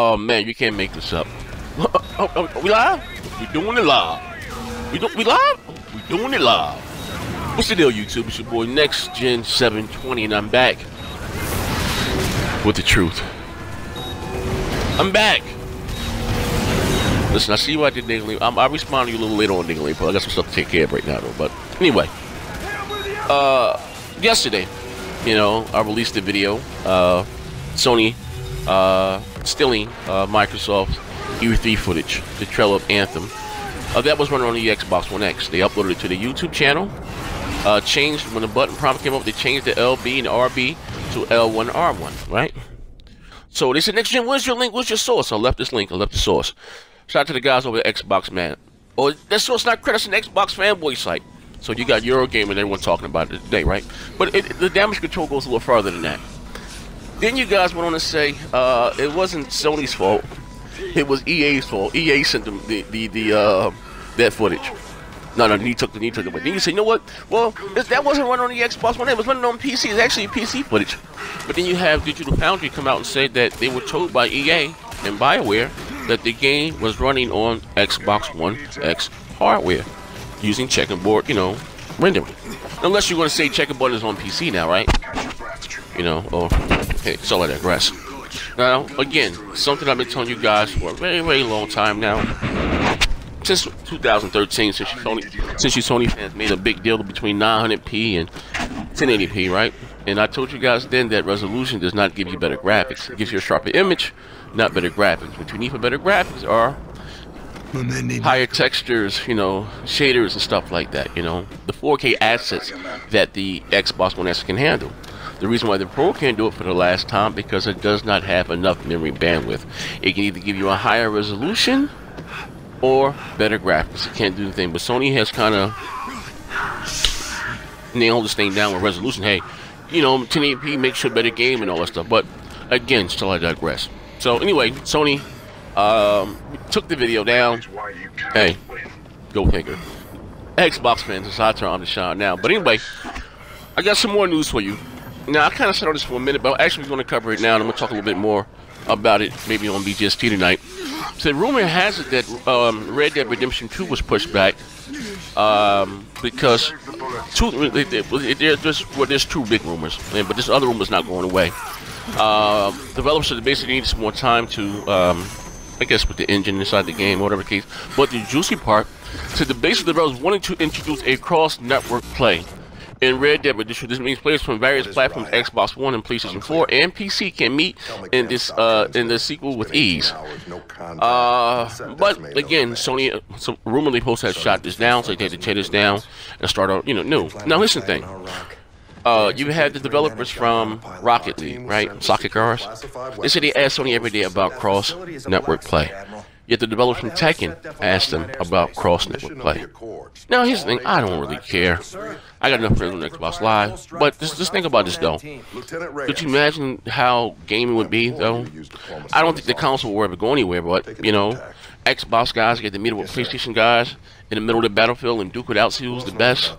Oh man, you can't make this up. We live? We doing it live. We live? We doing it live. What's the deal, YouTube? It's your boy Next Gen 720, and I'm back with the truth. I'm back. Listen, I see what I did, Dingley. I'll respond to you a little later on, Dingley, but I got some stuff to take care of right now, though. But anyway, yesterday, you know, I released a video. Sony stealing Microsoft's E3 footage, the trailer of Anthem. That was running on the Xbox One X. They uploaded it to the YouTube channel. Changed when the button prompt came up. They changed the LB and RB to L1 R1, right? So they said, Next Gen, where's your link? Where's your source? I left this link. I left the source. Shout out to the guys over at Xbox, man. Oh, that source not credits an Xbox fanboy site. So you got Eurogame and everyone talking about it today, right? But the damage control goes a little further than that. Then you guys went on to say it wasn't Sony's fault. It was EA's fault. EA sent them that footage. No, he took it. But then you say, you know what? Well, that wasn't running on the Xbox One. It was running on PC. It's actually PC footage. But then you have Digital Foundry come out and say that they were told by EA and BioWare that the game was running on Xbox One X hardware using checkerboard, you know, rendering. Unless you're going to say checkerboard is on PC now, right? You know, or hey, so I digress. Now, again, something I've been telling you guys for a very, very long time now. Since 2013, since you Sony fans made a big deal between 900p and 1080p, right? And I told you guys then that resolution does not give you better graphics. It gives you a sharper image, not better graphics. What you need for better graphics are higher textures, you know, shaders and stuff like that, you know. The 4K assets that the Xbox One S can handle. The reason why the Pro can't do it for the last time, because it does not have enough memory bandwidth. It can either give you a higher resolution or better graphics. It can't do anything. But Sony has kind of nailed this thing down with resolution. Hey, you know, 1080p makes you a better game and all that stuff. But again, still I digress. So anyway, Sony took the video down. Hey, go figure. Xbox fans, it's our turn to shine now. But anyway, I got some more news for you. Now, I kind of said on this for a minute, but actually we're going to cover it now, and I'm going to talk a little bit more about it, maybe on BGST tonight. So, the rumor has it that Red Dead Redemption 2 was pushed back because there's two big rumors, but this other rumor's not going away. Developers basically need some more time to, I guess, with the engine inside the game, whatever the case. But the juicy part, so the basic developers wanted to introduce a cross-network play. In Red Dead Redemption, this means players from various platforms, Xbox One and PlayStation 4 and PC, can meet in this in the sequel with ease. But again, Sony, so rumor they supposed to have shot this down, so they had to tear this down and start out, you know, new. Now listen, thing. You had the developers from Rocket League, right? Soccer cars. They said they asked Sony every day about cross-network play. Yet the developers from Tekken asked them about cross-network play. Now here's the thing, I don't really care. I got enough friends on Xbox Live, but just think about this though. Could you imagine how gaming would be though? I don't think the console will ever go anywhere, but you know, Xbox guys get to meet up with PlayStation guys in the middle of the battlefield and duke it out, see who's the best.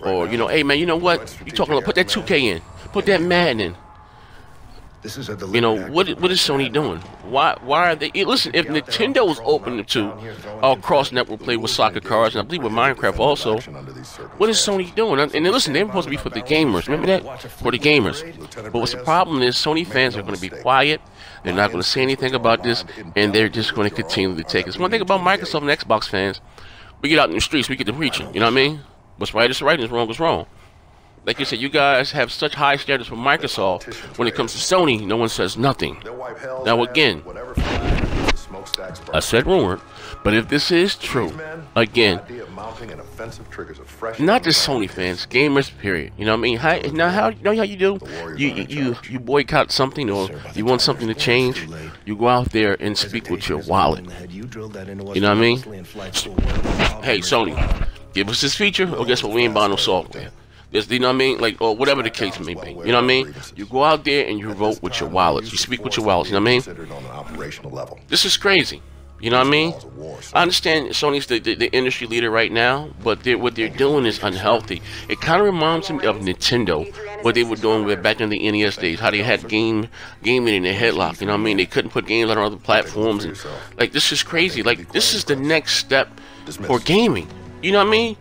Or you know, hey man, you know what? You talking about put that 2K in, put that Madden in. You know, what is Sony doing? Why are they... Listen, if Nintendo is open to cross-network play with soccer cars, and I believe with Minecraft also, what is Sony doing? And then listen, they're supposed to be for the gamers. Remember that? For the gamers. But what's the problem is Sony fans are going to be quiet. They're not going to say anything about this, and they're just going to continue to take it. One thing about Microsoft and Xbox fans, we get out in the streets, we get to preaching. You know what I mean? What's right is right, and what's wrong is wrong. Like you said, you guys have such high standards for Microsoft. When it comes to Sony, no one says nothing. Now again, I said rumor, but if this is true, again, not just Sony fans, gamers, period. You know what I mean? You know how you do? You boycott something, or you want something to change. You go out there and speak with your wallet. You know what I mean? Hey, Sony, give us this feature, or guess what? We ain't buying no software. You know what I mean? Like, or whatever the case may be. You know what I mean? You go out there and you vote with your wallets. You speak with your wallets. You know what I mean? This is crazy. You know what I mean? I understand Sony's the industry leader right now, but what they're doing is unhealthy. It kind of reminds me of Nintendo, what they were doing with back in the NES days, how they had gaming in their headlock. You know what I mean? They couldn't put games on other platforms, and like this is crazy. Like this is the next step for gaming. You know what I mean?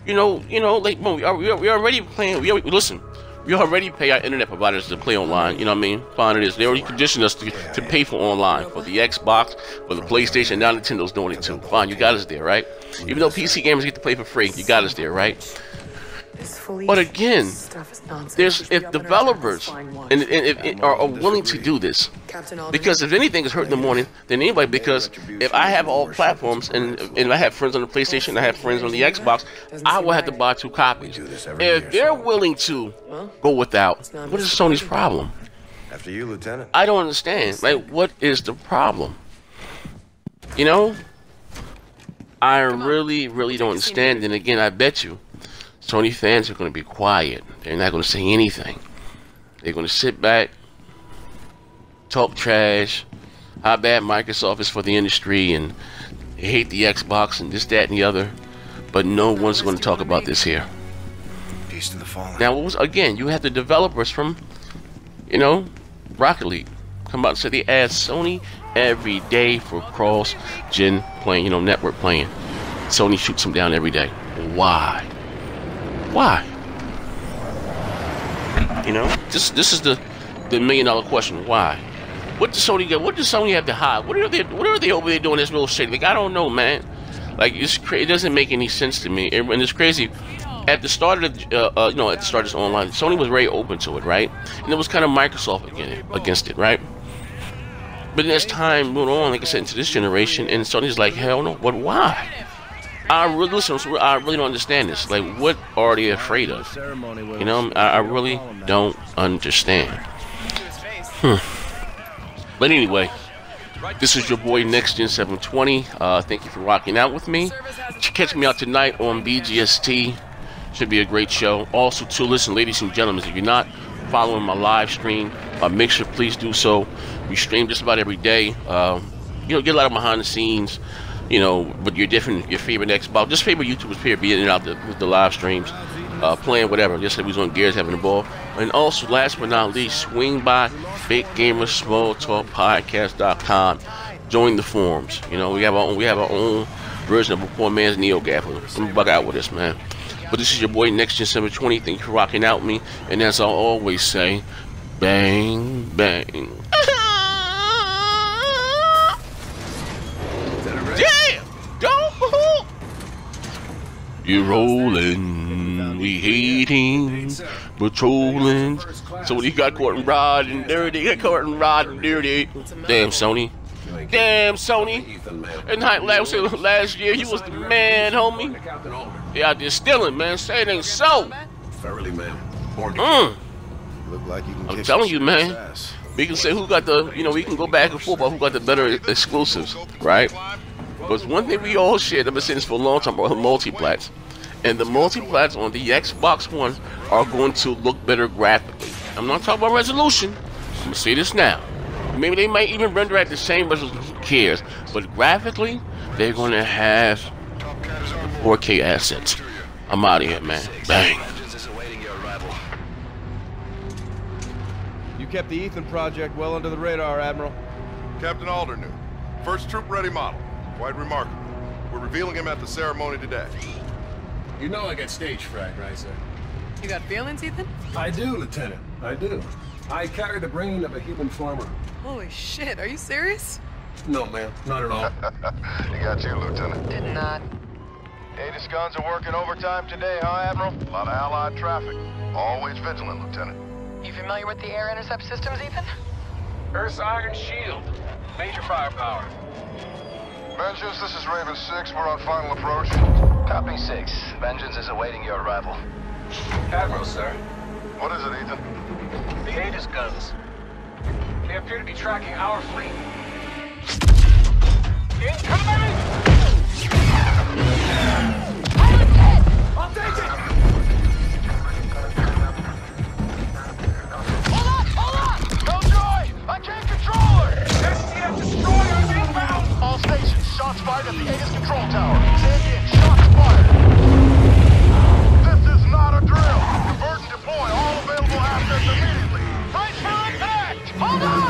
You know, like we already playing. Listen. We already pay our internet providers to play online, you know what I mean? Fine it is. They already conditioned us to pay for online, for the Xbox, for the PlayStation, now Nintendo's doing it too. Fine, you got us there, right? Even though PC gamers get to play for free, you got us there, right? But again, if developers are willing to do this, because if anything is hurting the morning than anybody, because if I have all platforms and if I have friends on the PlayStation, I have friends on the Xbox, I will have to buy 2 copies. If they're willing to go without, what is Sony's problem? After you, Lieutenant. I don't understand. Like, what is the problem? You know, I really don't understand. And again, I bet you Sony fans are going to be quiet. They're not going to say anything. They're going to sit back, talk trash, how bad Microsoft is for the industry, and they hate the Xbox and this, that, and the other. But no one's going to talk about this here. Peace to the fallen. Now, again, you have the developers from, you know, Rocket League come out and say they ask Sony every day for cross-gen playing, you know, network playing. Sony shoots them down every day. Why? Why? You know, this is the $1 million question. Why? What does Sony get? What does Sony have to hide? What are they over there doing that's real shady? Like, I don't know, man. Like, it doesn't make any sense to me. And it's crazy. At the start of the, you know, at the start of this online, Sony was very open to it, right? And it was kind of Microsoft against it, right? But then as time moved on, like I said, into this generation, and Sony's like, hell no. But why? I really don't understand this. Like, what are they afraid of? You know, I really don't understand. But anyway, this is your boy Next Gen 720. Thank you for rocking out with me. Catch me out tonight on BGST. Should be a great show. Also, too, listen, ladies and gentlemen, if you're not following my live stream, make sure please do so. We stream just about every day. You know, get a lot of behind the scenes. You know, but your favorite Xbox, just favorite YouTubers, period, be in and out with the live streams, playing whatever. Just like we was on Gears having the ball. And also, last but not least, swing by BigGamersSmallTalkPodcast.com. Join the forums. You know, we have our own version of a poor man's NeoGAF. Don't bug out with us, man. But this is your boy Next Gen 720. Thank you for rocking out with me. And as I always say, bang bang. You're rolling, we hating, patrolling. So when you got caught and rod and dirty, Damn, Sony. Damn, Sony. And last year, he was the man, homie. They out there stealing, man. Say it ain't so. I'm telling you, man. We can say who got the, you know, we can go back and forth about who got the better exclusives, right? But one thing we all share, I've been saying this for a long time, about multiplats. And the multiplats on the Xbox One are going to look better graphically. I'm not talking about resolution. I'm going to say this now. Maybe they might even render at the same resolution, who cares? But graphically, they're going to have 4K assets. I'm out of here, man. Bang. You kept the Ethan project well under the radar, Admiral. Captain Alder knew. First troop-ready model. Quite remarkable. We're revealing him at the ceremony today. You know I got stage fright, right, sir? You got feelings, Ethan? I do, Lieutenant. I do. I carry the brain of a human farmer. Holy shit, are you serious? No, ma'am. Not at all. He got you, Lieutenant. Did not. Aegis guns are working overtime today, huh, Admiral? A lot of Allied traffic. Always vigilant, Lieutenant. You familiar with the air intercept systems, Ethan? Earth's Iron Shield. Major firepower. Vengeance, this is Raven 6. We're on final approach. Copy 6. Vengeance is awaiting your arrival. Admiral, sir. What is it, Ethan? The Aegis guns. They appear to be tracking our fleet. Incoming! I'll take it! Hold on! Killjoy! I can't control her! STF destroyers inbound! All stations, at the Aegis control tower. Say again, shots fired. This is not a drill. Divert and deploy all available assets immediately. Brace for impact! Hold on!